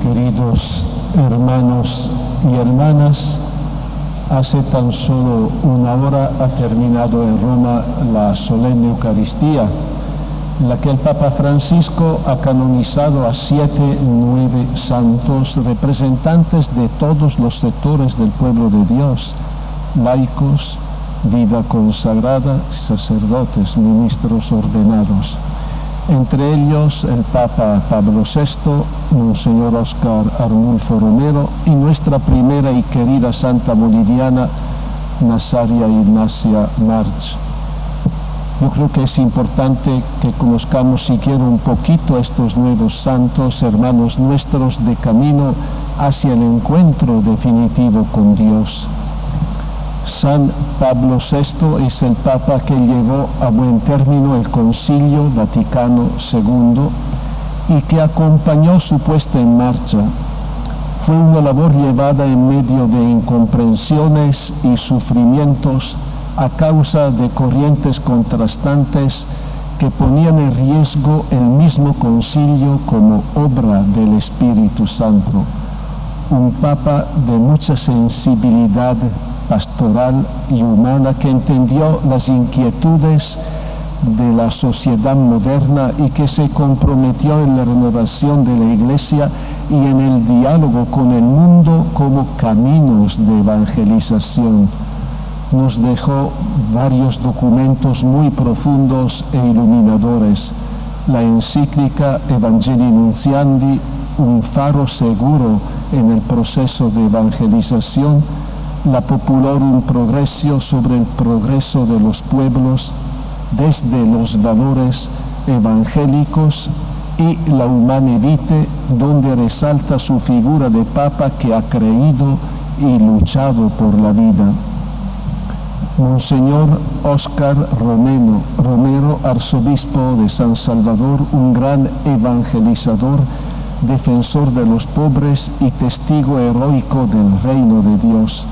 Queridos hermanos y hermanas, hace tan solo una hora ha terminado en Roma la solemne Eucaristía, en la que el Papa Francisco ha canonizado a 9 santos representantes de todos los sectores del pueblo de Dios, laicos, vida consagrada, sacerdotes, ministros ordenados. Entre ellos el Papa Pablo VI, Monseñor Óscar Arnulfo Romero y nuestra primera y querida santa boliviana, Nazaria Ignacia March. Yo creo que es importante que conozcamos siquiera un poquito a estos nuevos santos, hermanos nuestros, de camino hacia el encuentro definitivo con Dios. San Pablo VI es el Papa que llevó a buen término el Concilio Vaticano II y que acompañó su puesta en marcha. Fue una labor llevada en medio de incomprensiones y sufrimientos a causa de corrientes contrastantes que ponían en riesgo el mismo concilio como obra del Espíritu Santo. Un Papa de mucha sensibilidad pastoral y humana que entendió las inquietudes de la sociedad moderna y que se comprometió en la renovación de la Iglesia y en el diálogo con el mundo como caminos de evangelización. Nos dejó varios documentos muy profundos e iluminadores. La encíclica Evangelii Nuntiandi, un faro seguro en el proceso de evangelización, la Populorum Progressio sobre el progreso de los pueblos desde los valores evangélicos y la Humane Vitae, donde resalta su figura de Papa que ha creído y luchado por la vida. Monseñor Óscar Romero, arzobispo de San Salvador, un gran evangelizador, defensor de los pobres y testigo heroico del reino de Dios.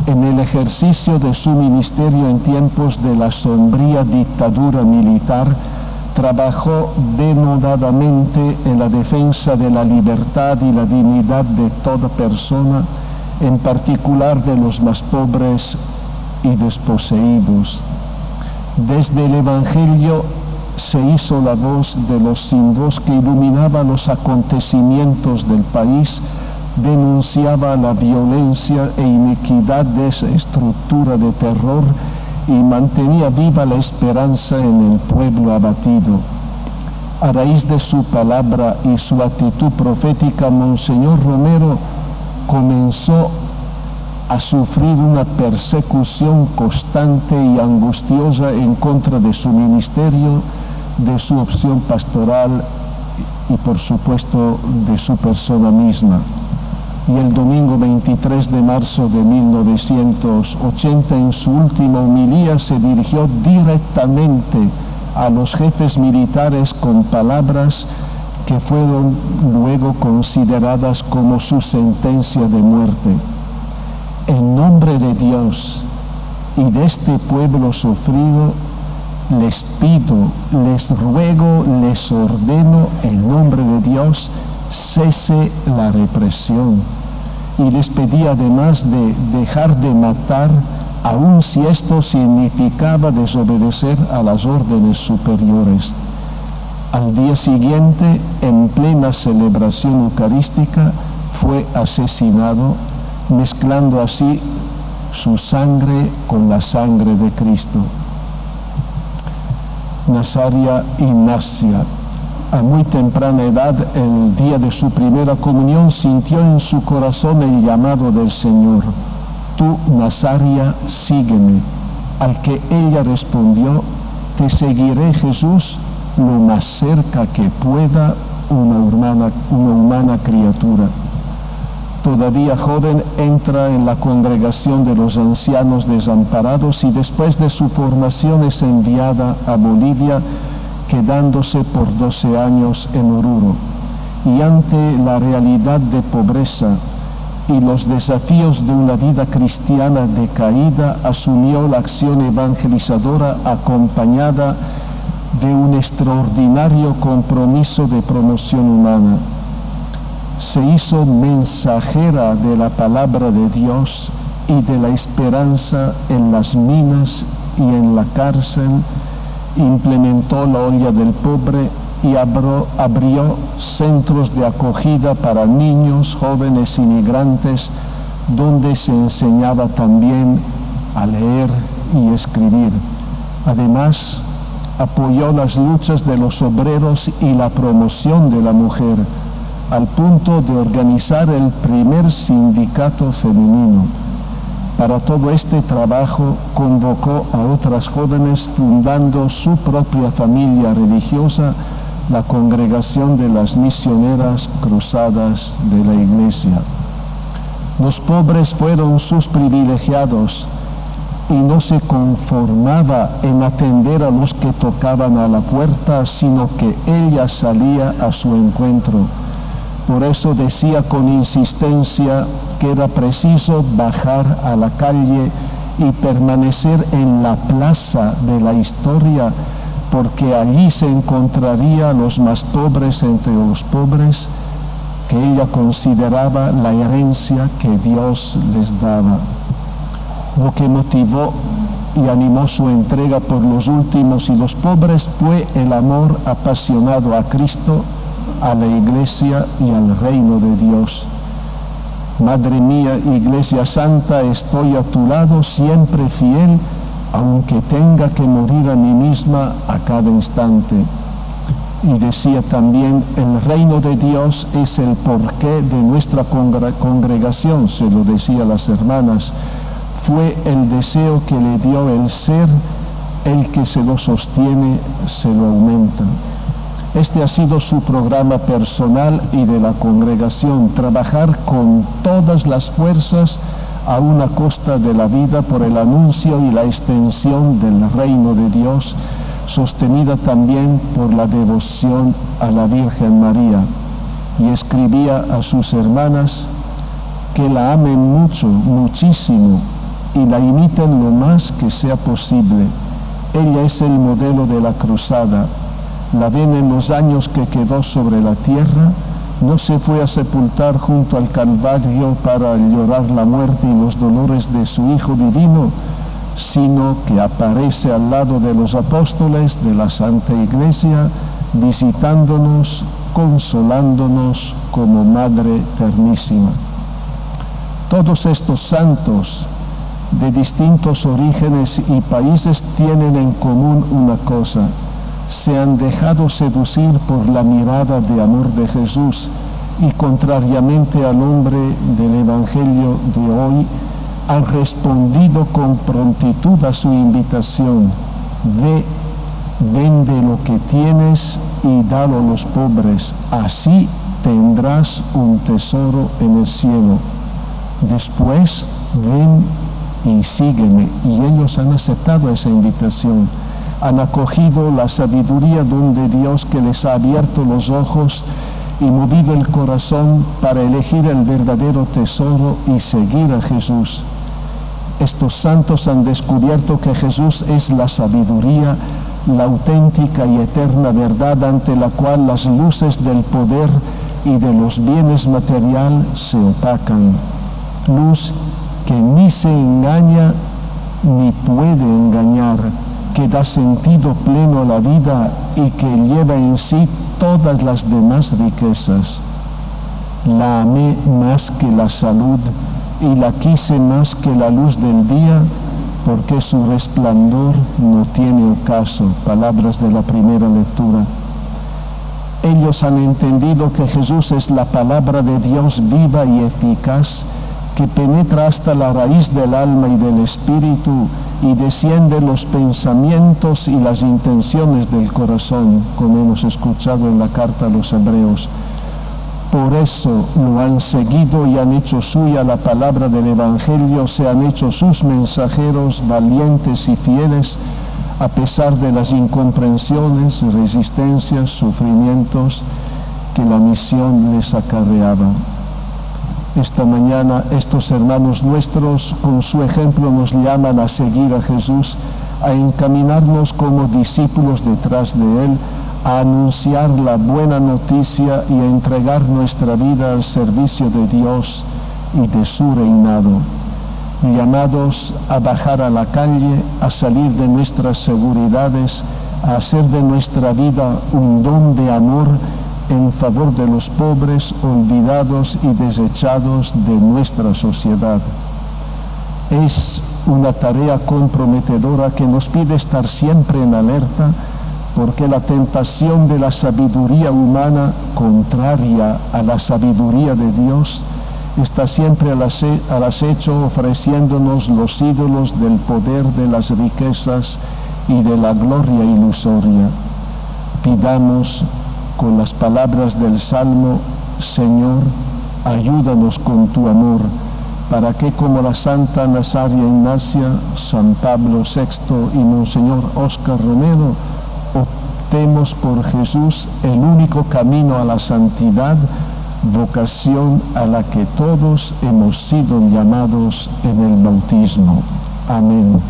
En el ejercicio de su ministerio en tiempos de la sombría dictadura militar, trabajó denodadamente en la defensa de la libertad y la dignidad de toda persona, en particular de los más pobres y desposeídos. Desde el Evangelio se hizo la voz de los sin voz que iluminaba los acontecimientos del país, denunciaba la violencia e inequidad de esa estructura de terror y mantenía viva la esperanza en el pueblo abatido. A raíz de su palabra y su actitud profética, Monseñor Romero comenzó a sufrir una persecución constante y angustiosa en contra de su ministerio, de su opción pastoral y, por supuesto, de su persona misma. Y el domingo 23 de marzo de 1980, en su última homilía, se dirigió directamente a los jefes militares con palabras que fueron luego consideradas como su sentencia de muerte. En nombre de Dios y de este pueblo sufrido, les pido, les ruego, les ordeno, en nombre de Dios, cese la represión. Y les pedí además de dejar de matar, aun si esto significaba desobedecer a las órdenes superiores. Al día siguiente, en plena celebración eucarística, fue asesinado, mezclando así su sangre con la sangre de Cristo. Nazaria Ignacia, a muy temprana edad, el día de su primera comunión, sintió en su corazón el llamado del Señor: tú, Nazaria, sígueme. Al que ella respondió: te seguiré, Jesús, lo más cerca que pueda una humana criatura. Todavía joven, entra en la congregación de los ancianos desamparados y después de su formación es enviada a Bolivia, quedándose por 12 años en Oruro. Y ante la realidad de pobreza y los desafíos de una vida cristiana decaída, asumió la acción evangelizadora acompañada de un extraordinario compromiso de promoción humana. se hizo mensajera de la palabra de Dios y de la esperanza en las minas y en la cárcel, implementó la olla del pobre y abrió centros de acogida para niños, jóvenes inmigrantes, donde se enseñaba también a leer y escribir. Además, apoyó las luchas de los obreros y la promoción de la mujer, al punto de organizar el primer sindicato femenino. Para todo este trabajo convocó a otras jóvenes, fundando su propia familia religiosa, la Congregación de las Misioneras Cruzadas de la Iglesia. Los pobres fueron sus privilegiados y no se conformaba en atender a los que tocaban a la puerta, sino que ella salía a su encuentro. Por eso decía con insistencia que era preciso bajar a la calle y permanecer en la plaza de la historia, porque allí se encontraría a los más pobres entre los pobres, que ella consideraba la herencia que Dios les daba. Lo que motivó y animó su entrega por los últimos y los pobres fue el amor apasionado a Cristo, a la Iglesia y al reino de Dios. Madre mía, Iglesia Santa, estoy a tu lado siempre fiel, aunque tenga que morir a mí misma a cada instante. Y decía también, el reino de Dios es el porqué de nuestra congregación, se lo decía a las hermanas. Fue el deseo que le dio el ser, el que se lo sostiene, se lo aumenta. Este ha sido su programa personal y de la congregación, trabajar con todas las fuerzas a una costa de la vida por el anuncio y la extensión del reino de Dios, sostenida también por la devoción a la Virgen María. Y escribía a sus hermanas que la amen mucho, muchísimo, y la imiten lo más que sea posible. Ella es el modelo de la cruzada. La ven en los años que quedó sobre la tierra, no se fue a sepultar junto al Calvario para llorar la muerte y los dolores de su Hijo Divino, sino que aparece al lado de los apóstoles de la Santa Iglesia, visitándonos, consolándonos como Madre ternísima. Todos estos santos de distintos orígenes y países tienen en común una cosa: se han dejado seducir por la mirada de amor de Jesús y, contrariamente al hombre del Evangelio de hoy, han respondido con prontitud a su invitación. Ve, vende lo que tienes y dalo a los pobres, así tendrás un tesoro en el cielo. Después, ven y sígueme. Y ellos han aceptado esa invitación. Han acogido la sabiduría donde Dios, que les ha abierto los ojos y movido el corazón para elegir el verdadero tesoro y seguir a Jesús. Estos santos han descubierto que Jesús es la sabiduría, la auténtica y eterna verdad ante la cual las luces del poder y de los bienes materiales se opacan. Luz que ni se engaña ni puede engañar, que da sentido pleno a la vida y que lleva en sí todas las demás riquezas. La amé más que la salud y la quise más que la luz del día, porque su resplandor no tiene ocaso. Palabras de la primera lectura. Ellos han entendido que Jesús es la palabra de Dios viva y eficaz, que penetra hasta la raíz del alma y del espíritu y desciende los pensamientos y las intenciones del corazón, como hemos escuchado en la carta a los Hebreos. Por eso lo han seguido y han hecho suya la palabra del Evangelio, se han hecho sus mensajeros valientes y fieles, a pesar de las incomprensiones, resistencias, sufrimientos que la misión les acarreaba. Esta mañana estos hermanos nuestros, con su ejemplo, nos llaman a seguir a Jesús, a encaminarnos como discípulos detrás de Él, a anunciar la buena noticia y a entregar nuestra vida al servicio de Dios y de su reinado, llamados a bajar a la calle, a salir de nuestras seguridades, a hacer de nuestra vida un don de amor en favor de los pobres, olvidados y desechados de nuestra sociedad. Es una tarea comprometedora que nos pide estar siempre en alerta, porque la tentación de la sabiduría humana, contraria a la sabiduría de Dios, está siempre al acecho, ofreciéndonos los ídolos del poder, de las riquezas y de la gloria ilusoria. Pidamos con las palabras del Salmo: Señor, ayúdanos con tu amor, para que, como la Santa Nazaria Ignacia, San Pablo VI y Monseñor Óscar Romero, optemos por Jesús, el único camino a la santidad, vocación a la que todos hemos sido llamados en el bautismo. Amén.